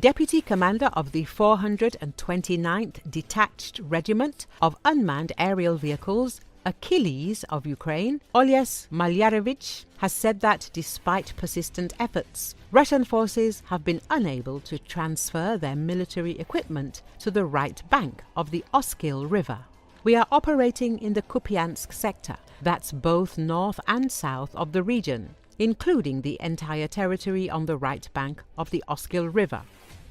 deputy commander of the 429th Detached Regiment of Unmanned Aerial Vehicles, Achilles of Ukraine, Oles Malyarevych, has said that despite persistent efforts, Russian forces have been unable to transfer their military equipment to the right bank of the Oskil River. We are operating in the Kupiansk sector, that's both north and south of the region, including the entire territory on the right bank of the Oskil River.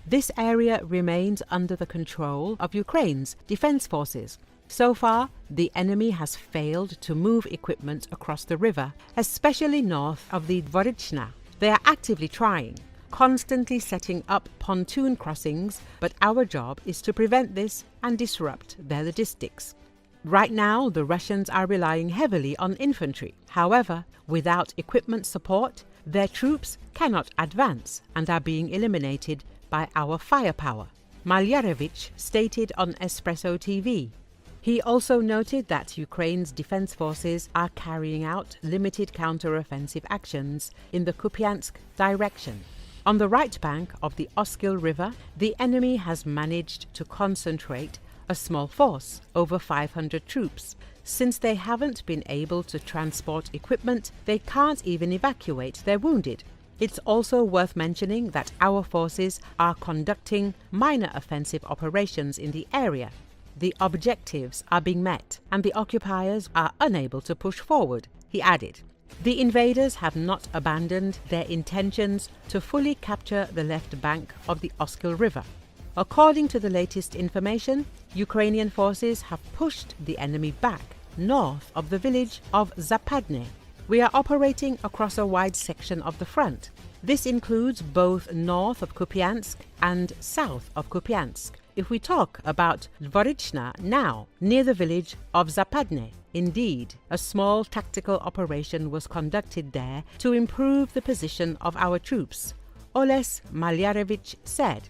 This area remains under the control of Ukraine's defense forces. So far, the enemy has failed to move equipment across the river, especially north of the Dvorichna. They are actively trying, constantly setting up pontoon crossings, but our job is to prevent this and disrupt their logistics. Right now, the Russians are relying heavily on infantry. However, without equipment support, their troops cannot advance and are being eliminated by our firepower, Malyarevych stated on Espresso TV. He also noted that Ukraine's defense forces are carrying out limited counteroffensive actions in the Kupiansk direction. On the right bank of the Oskil River, the enemy has managed to concentrate a small force, over 500 troops. Since they haven't been able to transport equipment, they can't even evacuate their wounded. It's also worth mentioning that our forces are conducting minor offensive operations in the area. The objectives are being met, and the occupiers are unable to push forward, he added. The invaders have not abandoned their intentions to fully capture the left bank of the Oskil River. According to the latest information, Ukrainian forces have pushed the enemy back north of the village of Zapadne. We are operating across a wide section of the front. This includes both north of Kupiansk and south of Kupiansk. If we talk about Dvorichna now, near the village of Zapadne, indeed, a small tactical operation was conducted there to improve the position of our troops, Oles Malyarevych said.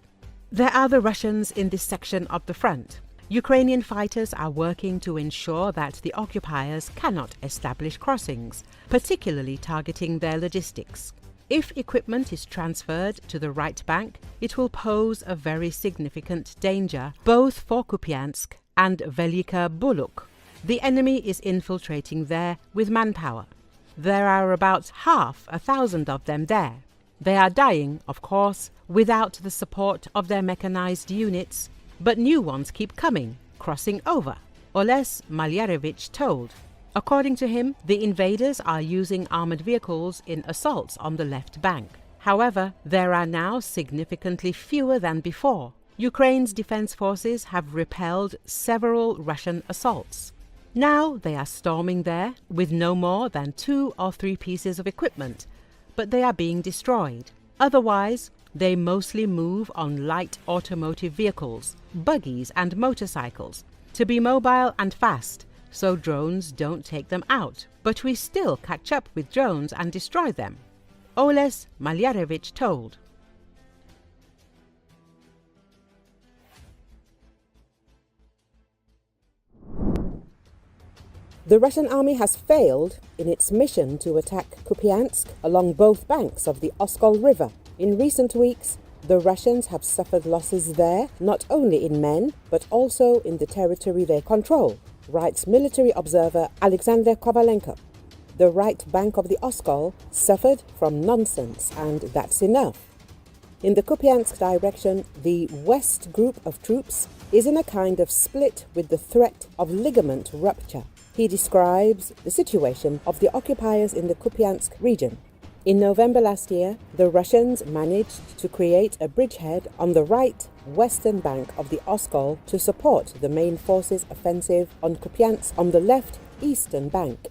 There are the Russians in this section of the front. Ukrainian fighters are working to ensure that the occupiers cannot establish crossings, particularly targeting their logistics. If equipment is transferred to the right bank, it will pose a very significant danger both for Kupiansk and Velika Buluk. The enemy is infiltrating there with manpower. There are about 500 of them there. They are dying, of course, without the support of their mechanized units, but new ones keep coming, crossing over, Oles Malyarevych told. According to him, the invaders are using armored vehicles in assaults on the left bank. However, there are now significantly fewer than before. Ukraine's defense forces have repelled several Russian assaults. Now they are storming there with no more than 2 or 3 pieces of equipment, but they are being destroyed. Otherwise, they mostly move on light automotive vehicles, buggies and motorcycles, to be mobile and fast, so drones don't take them out. But we still catch up with drones and destroy them, Oles Malyarevych told. The Russian army has failed in its mission to attack Kupiansk along both banks of the Oskil River. In recent weeks, the Russians have suffered losses there, not only in men, but also in the territory they control, writes military observer Alexander Kovalenko. The right bank of the Oskil suffered from nonsense, and that's enough. In the Kupiansk direction, the west group of troops is in a kind of split with the threat of ligament rupture. He describes the situation of the occupiers in the Kupiansk region. In November last year, the Russians managed to create a bridgehead on the right western bank of the Oskil to support the main forces' offensive on Kupiansk on the left eastern bank.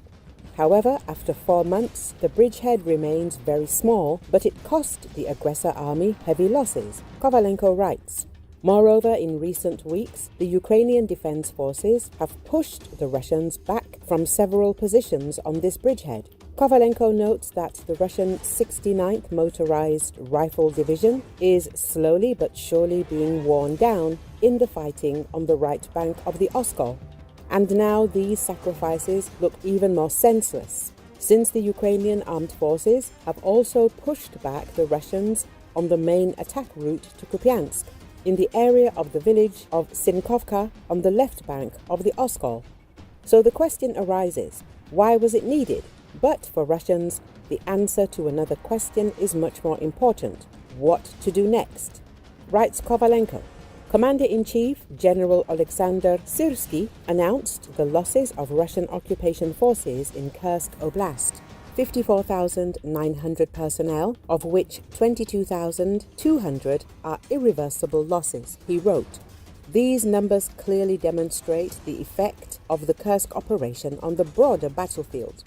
However, after 4 months, the bridgehead remains very small, but it cost the aggressor army heavy losses, Kovalenko writes. Moreover, in recent weeks, the Ukrainian defense forces have pushed the Russians back from several positions on this bridgehead. Kovalenko notes that the Russian 69th Motorized Rifle Division is slowly but surely being worn down in the fighting on the right bank of the Oskil. And now these sacrifices look even more senseless, since the Ukrainian armed forces have also pushed back the Russians on the main attack route to Kupiansk, in the area of the village of Sinkovka on the left bank of the Oskil. So the question arises, why was it needed? But for Russians, the answer to another question is much more important. What to do next? Writes Kovalenko. Commander-in-Chief General Alexander Syrsky announced the losses of Russian occupation forces in Kursk Oblast. 54,900 personnel, of which 22,200 are irreversible losses, he wrote. These numbers clearly demonstrate the effect of the Kursk operation on the broader battlefield.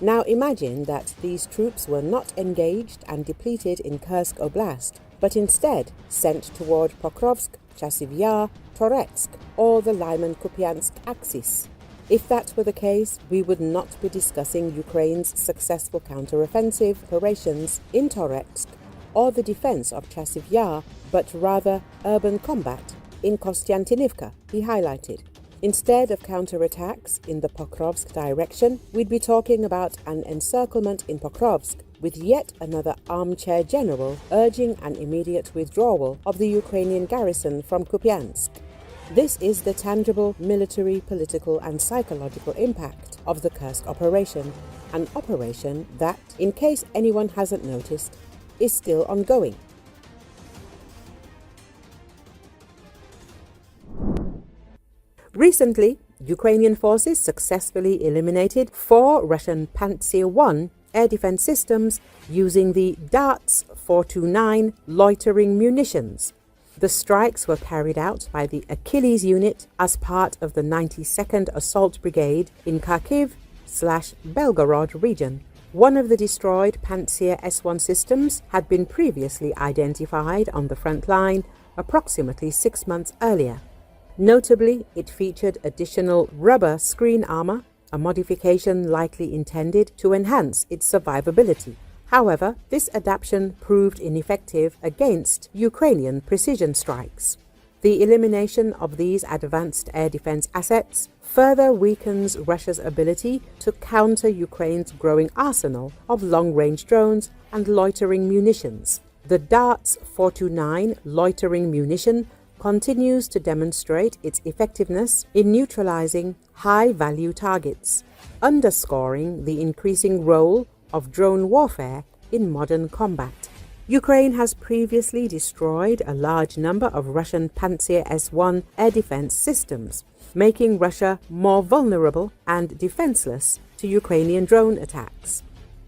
Now imagine that these troops were not engaged and depleted in Kursk Oblast, but instead sent toward Pokrovsk, Chasiv Yar, Toretsk, or the Lyman-Kupiansk axis. If that were the case, we would not be discussing Ukraine's successful counteroffensive operations in Toretsk or the defense of Chasiv Yar, but rather urban combat in Kostiantynivka, he highlighted. Instead of counterattacks in the Pokrovsk direction, we'd be talking about an encirclement in Pokrovsk, with yet another armchair general urging an immediate withdrawal of the Ukrainian garrison from Kupiansk. This is the tangible military, political and psychological impact of the Kursk operation, an operation that, in case anyone hasn't noticed, is still ongoing. Recently, Ukrainian forces successfully eliminated 4 Russian Pantsir I air defense systems using the Darts 429 loitering munitions. The strikes were carried out by the Achilles unit as part of the 92nd Assault Brigade in Kharkiv/Belgorod region. One of the destroyed Pantsir S1 systems had been previously identified on the front line approximately 6 months earlier. Notably, it featured additional rubber screen armor, a modification likely intended to enhance its survivability. However, this adaptation proved ineffective against Ukrainian precision strikes. The elimination of these advanced air defense assets further weakens Russia's ability to counter Ukraine's growing arsenal of long-range drones and loitering munitions. The Darts 429 loitering munition continues to demonstrate its effectiveness in neutralizing high-value targets, underscoring the increasing role of drone warfare in modern combat. Ukraine has previously destroyed a large number of Russian Pantsir S1 air defense systems, making Russia more vulnerable and defenseless to Ukrainian drone attacks.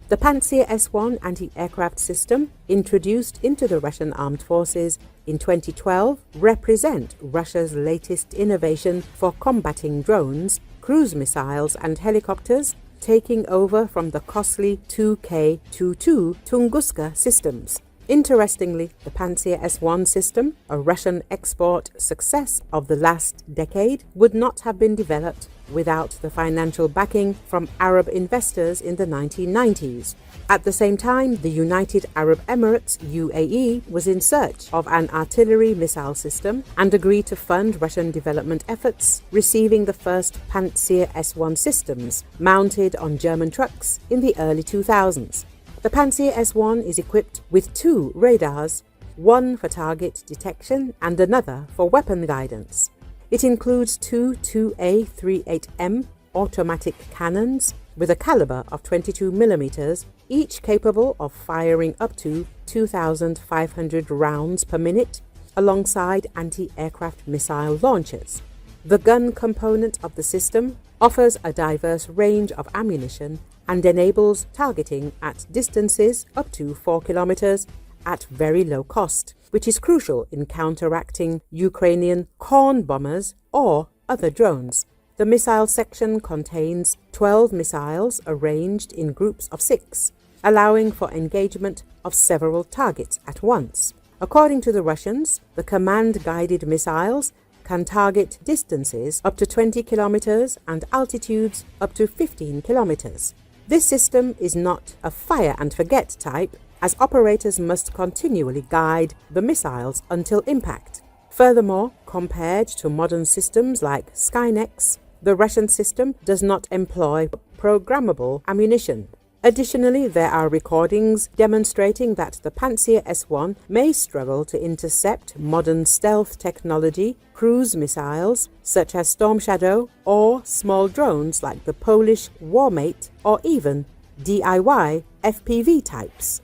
The Pantsir S1 anti-aircraft system, introduced into the Russian armed forces in 2012, represent Russia's latest innovation for combating drones, cruise missiles and helicopters, taking over from the costly 2K-22 Tunguska systems. Interestingly, the Pantsir S1 system, a Russian export success of the last decade, would not have been developed without the financial backing from Arab investors in the 1990s. At the same time, the United Arab Emirates, UAE, was in search of an artillery missile system and agreed to fund Russian development efforts, receiving the first Pantsir S1 systems mounted on German trucks in the early 2000s. The Pantsir S1 is equipped with 2 radars, one for target detection and another for weapon guidance. It includes 2 2A38M automatic cannons with a caliber of 22 mm, each capable of firing up to 2,500 rounds per minute, alongside anti-aircraft missile launchers. The gun component of the system offers a diverse range of ammunition and enables targeting at distances up to 4 kilometers at very low cost, which is crucial in counteracting Ukrainian corn bombers or other drones. The missile section contains 12 missiles arranged in groups of 6, allowing for engagement of several targets at once. According to the Russians, the command-guided missiles can target distances up to 20 kilometers and altitudes up to 15 kilometers. This system is not a fire-and-forget type, as operators must continually guide the missiles until impact. Furthermore, compared to modern systems like Skynex, the Russian system does not employ programmable ammunition. Additionally, there are recordings demonstrating that the Pantsir S-1 may struggle to intercept modern stealth technology, cruise missiles such as Storm Shadow, or small drones like the Polish Warmate, or even DIY FPV types.